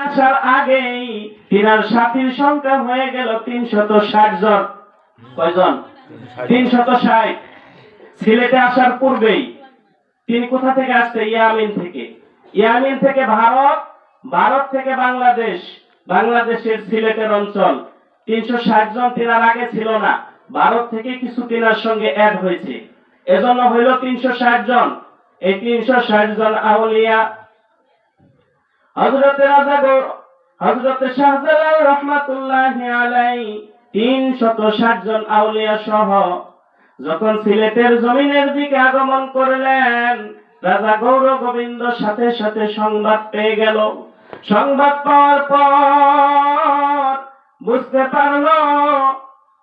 আসার আগেই তিনার সাথীর সংখ্যা হয়ে গেল 360 জন। কয়জন? 360। সিলেটে আসার পূর্বেই তিনি কোথা থেকে আসছে? ইয়ামিন থেকে। ইয়ামিন থেকে ভারত, ভারত থেকে বাংলাদেশ, বাংলাদেশের সিলেটের অঞ্চল। 360 জন তিনার আগে ছিল না, ভারত থেকে কিছু তিনার সঙ্গে অ্যাড হয়েছে, এজন্য হইল 360 জন। এই 360 জন আউলিয়া হযরতে রাজা হযরতে শাহজালাল রাহমাতুল্লাহি আলাইহি 360 জন আউলিয়া সহ যখন সিলেটের জমিনের দিকে আগমন করলেন, রাজা গৌর গোবিন্দ সাথে সাথে সংবাদ পেয়ে গেল। সংবাদ পাওয়ার পর বুঝতে পারল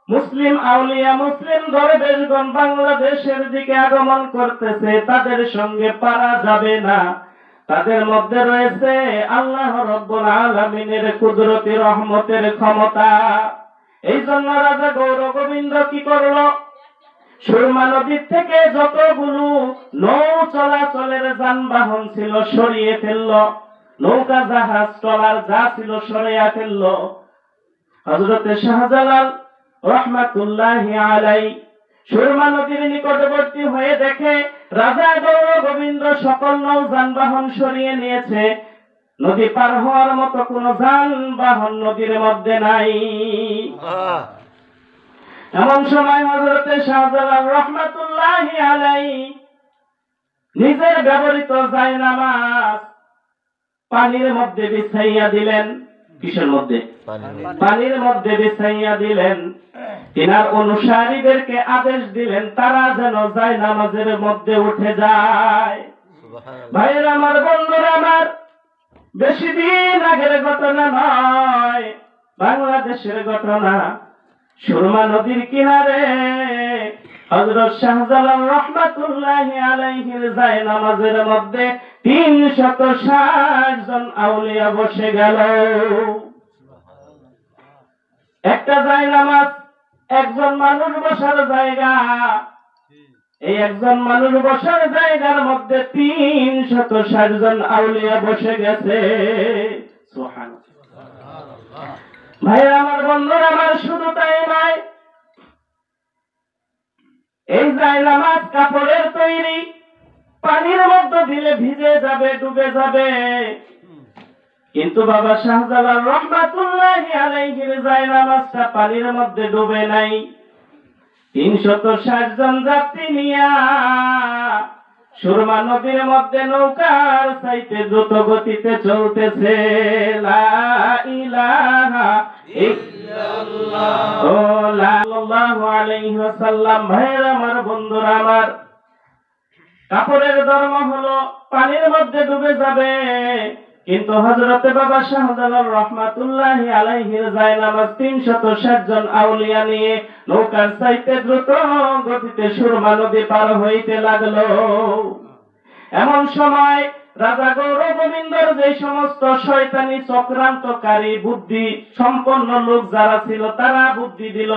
মুসলিম আউলিয়া, মুসলিম দরবেশগণ বাংলাদেশের দিকে আগমন করতেছে, তাদের সঙ্গে পারা যাবে না। তাদের মধ্যে রয়েছে আল্লাহ রাব্বুল আলামিনের কুদরতি রহমতের ক্ষমতা। এই জন্য রাজা গৌর গোবিন্দ কি করলো? সুরমা নদীর থেকে যতগুলো নৌ চলাচলের যানবাহন ছিল সরিয়ে ফেললো, নৌকা জাহাজ ট্রলার যা ছিল সরিয়ে ফেললো। হযরতে শাহজালাল রাহমাতুল্লাহি আলাইহি সুরমা নদীর নিকটবর্তী হয়ে দেখে রাজা গৌর গোবিন্দ সকল নৌ যানবাহন সরিয়ে নিয়েছে, নদী পার হওয়ার মতো কোন যানবাহন নদীর মধ্যে নাই। এমন সময় হযরতে শাহজালাল রাহমাতুল্লাহি আলাইহি নিজের ব্যবহৃত জায়নামাজ পানির মধ্যে বিছাইয়া দিলেন। কিসের মধ্যে? পানির মধ্যে বিছাইয়া দিলেন। তিনার অনুসারীদেরকে আদেশ দিলেন তারা যেন জায়নামাজের মধ্যে উঠে যায়। ভাইয়ের আমার, বন্ধুরা আমার, বেশি দিন আগের ঘটনা নয়, বাংলাদেশের ঘটনা। সুরমা নদীর কিনারে হযরত শাহজালাল রাহমাতুল্লাহি আলাইহির জায়নামাজের মধ্যে 360 জন আউলিয়া বসে গেল। একটা জায়নামাজ একজন মানুষ বসার জায়গা, এই একজন মানুষ বসার জায়গার মধ্যে 360 জন আউলিয়া বসে গেছে। সুবহানাল্লাহ। ভাইরা আমার, বন্ধুরা আমার, শুধু তাই নয়, এই জায়নামাজ কাপড়ের তৈরি, পানির মধ্যে দিলে ভিজে যাবে, ডুবে যাবে। কিন্তু বাবা শাহজালাল রাহমাতুল্লাহি আলাইহির জায়নামাজটা পানির মধ্যে ডুবে নাই। 360 জন যাত্রী নিয়া সুরমা নদীর মধ্যে নৌকার চাইতে দ্রুত গতিতে চলতেছে। লা ইলাহা ইল্লাল্লাহ সাল্লাল্লাহু আলাইহি ওয়াসাল্লাম। ভাইরা আমার, বন্ধুরা আমার, কাপড়ের ধর্ম হলো পানির মধ্যে ডুবে যাবে, কিন্তু হযরতে বাবা শাহজালাল রাহমাতুল্লাহি আলাইহির জায়নামাজ 360 জন আউলিয়া নিয়ে নৌকার চাইতে দ্রুত গতিতে সুরমা নদী পার হইতে লাগলো। এমন সময় রাজা গৌর গোবিন্দর যে সমস্ত শয়তানি চক্রান্তকারী বুদ্ধি সম্পন্ন লোক যারা ছিল, তারা বুদ্ধি দিল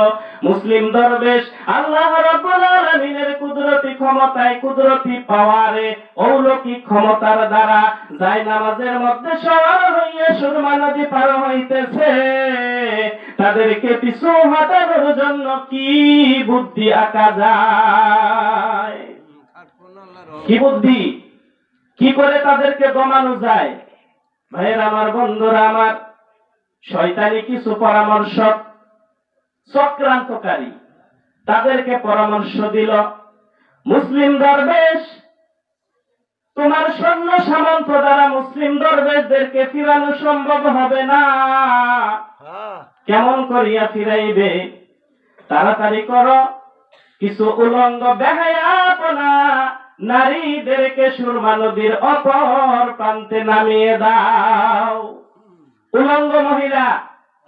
মুসলিম দরবেশ আল্লাহ রাব্বুল আলামিনের কুদরতি ক্ষমতায়, কুদরতি পাওয়ারে, অলৌকিক ক্ষমতার দ্বারা জায়নামাজের মধ্যে সওয়ার হইয়া সুরমা নদী পার হইতেছে। তাদেরকে পিছু হটানোর জন্য কি বুদ্ধি আঁকা যায়? কি বুদ্ধি, কি করে তাদেরকে দমানো যায়? ভাইয়ের আমার, বন্ধুরা আমার, শয়তানি কিছু পরামর্শ চক্রান্তকারী তাদেরকে পরামর্শ দিল, মুসলিম দরবেশ, তোমার সৈন্য সামন্ত দ্বারা মুসলিম দরবেশদেরকে ফিরানো সম্ভব হবে না। কেমন করিয়া ফিরাইবে? তাড়াতাড়ি করো, কিছু উলঙ্গ বেহায়াপনা নারীদেরকে সুরমা নদীর অপর প্রান্তে নামিয়ে দাও। উলঙ্গ মহিলা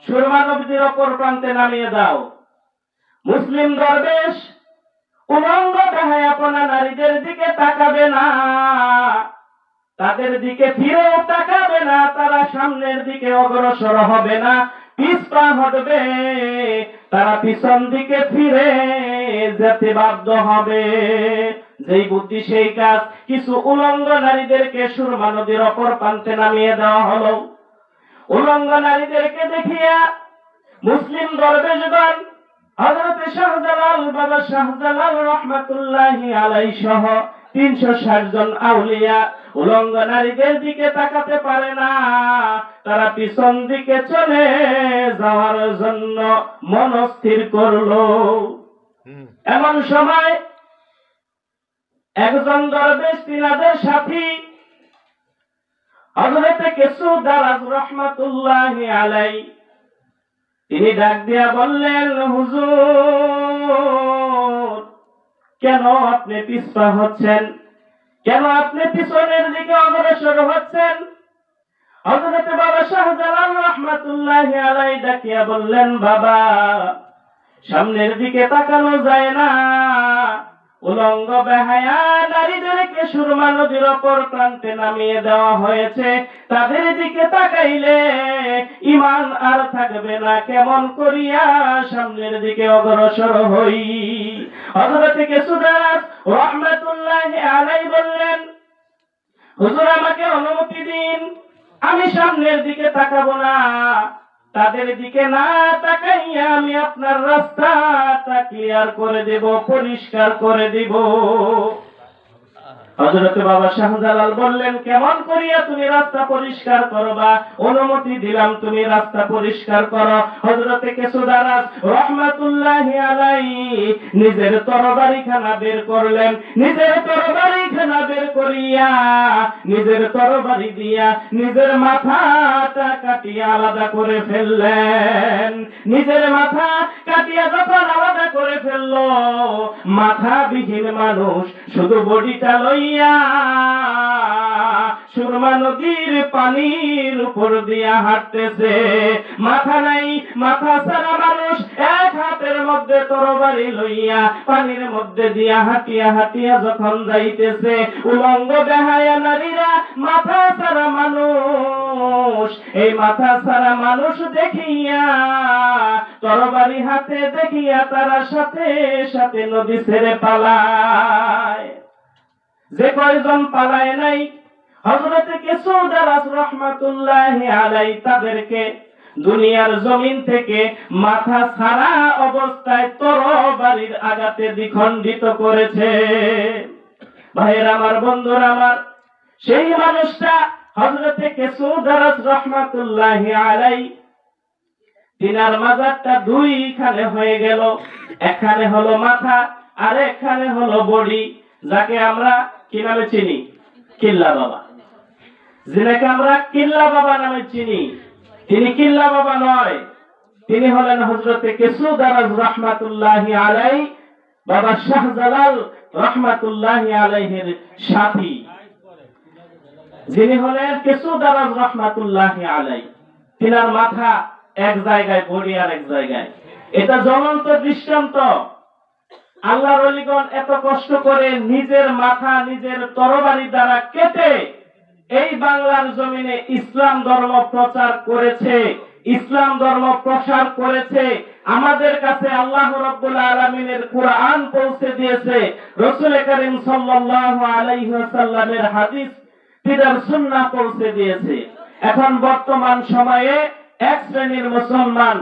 সুরমা নদীর অপর প্রান্তে নামিয়ে দাও। মুসলিম দরবেশ উলঙ্গ বেহায়াপনা নারীদের দিকে তাকাবে না, তাদের দিকে ফিরেও তাকাবে না, তারা সামনের দিকে অগ্রসর হবে না, পিছপা হটবে, তারা পিছন দিকে ফিরে যেতে বাধ্য হবে। যেই বুদ্ধি সেই কাজ। কিছু উলঙ্গ নারীদেরকে সুরমা নদীর অপর প্রান্তে নামিয়ে দেওয়া হলো। উলঙ্গ নারীদেরকে দেখিয়া মুসলিম দরবেশগণ হযরত শাহজালাল বাবা শাহজালাল রহমাতুল্লাহি আলাইহি সহ 360 জন আউলিয়া উলঙ্গ নারীদের দিকে তাকাতে পারে না, তারা পিছন দিকে চলে যাওয়ার জন্য মনস্থির করলো। এমন সময় একজন দরবেশ তিনাদের সাথী হযরত কেসু দারাজ রহমাতুল্লাহি আলাইহি, তিনি ডাক দিয়া বললেন, হুজুর কেন আপনি পিছপা হচ্ছেন, কেন আপনি পিছনের দিকে অগ্রসর হচ্ছেন? হযরত বাবা শাহজালাল রহমাতুল্লাহি আলাইহি ডাকিয়া বললেন, বাবা সামনের দিকে তাকানো যায় না, উলঙ্গ বেহায়া নারীদেরকে সুরমা নদীর অপর প্রান্তে নামিয়ে দেওয়া হয়েছে, তাদের দিকে তাকাইলে ঈমান আর থাকবে না, কেমন করিয়া সামনের দিকে অগ্রসর হই? হযরত কেসুদাস রহমাতুল্লাহি আলাইহি বললেন, হুজুর আমাকে অনুমতি দিন, আমি সামনের দিকে তাকাবো না, তাদের দিকে না তাকাইয়া আমি আপনার রাস্তাটা ক্লিয়ার করে দেব, পরিষ্কার করে দিব। হযরত বাবা শাহজালাল বললেন, কেমন করিয়া তুমি রাস্তা পরিষ্কার করবা? অনুমতি দিলাম, তুমি রাস্তা পরিষ্কার করো। হযরত কেসুদারাস রহমাতুল্লাহি আলাইহি নিজের তরবারিখানা বের করলেন, নিজের তরবারিখানা বের করিয়া নিজের তরবারি দিয়া নিজের মাথাটা কাটিয়া আলাদা করে ফেললেন। নিজের মাথা কাটিয়া যখন আলাদা করে ফেললো, মাথাবিহীন মানুষ শুধু বডিটা লইয়া সুরমা নদীর পানির উপর দিয়া হাঁটতেছে। মাথা নাই, মাথা ছাড়া মানুষ এক হাতের মধ্যে তরবারি লইয়া পানির মধ্যে দিয়া হাঁটিয়া হাঁটিয়া যখন যাইতেছে, উলঙ্গ বেহায়া নারীরা মাথা ছাড়া মানুষ, এই মাথা ছাড়া মানুষ দেখিয়া তরবারি হাতে দেখিয়া তারা সাথে সাথে নদী ছেড়ে পালায়। যে কয়জন পালায় নাই, হযরত কেসুদারাস রহমাতুল্লাহি আলাইহি তাদেরকে দুনিয়ার জমিন থেকে মাথা ছাড়া অবস্থায় তরবারির আঘাতে দ্বিখণ্ডিত করেছে। ভাইয়ের আমার, বন্ধুরা আমার, সেই মানুষটা হযরত কেসুদারাস রহমাতুল্লাহি আলাইহি, তিনার মাজারটা দুইখানে হয়ে গেল, এখানে হলো মাথা আর এখানে হলো বডি, যাকে আমরা কি নামে চিনি? কিল্লা বাবা। যিনাকে আমরা কিল্লা বাবা নামে চিনি, তিনি কিল্লা বাবা নয়, তিনি হলেন হযরত কেসুদারাস রহমাতুল্লাহি আলাইহি বাবা শাহজালাল রহমাতুল্লাহি আলাইহির সাথী, যিনি হলেন কেসুদারাস রহমাতুল্লাহি আলাইহি। তিনার মাথা এক জায়গায়, বডি আর এক জায়গায়। এটা জ্বলন্ত দৃষ্টান্ত। আল্লাহর ওলিগণ এত কষ্ট করে নিজের মাথা নিজের তরবারি দ্বারা কেটে এই বাংলার জমিনে ইসলাম ধর্ম প্রচার করেছে, ইসলাম ধর্ম প্রসার করেছে। আমাদের কাছে আল্লাহ রাব্বুল আলামিনের কুরআন পৌঁছে দিয়েছে, রাসূল করিম সাল্লাল্লাহু আলাইহি ওয়াসাল্লামের হাদিস, তিনার সুন্নাহ পৌঁছে দিয়েছে। এখন বর্তমান সময়ে এক শ্রেণীর মুসলমান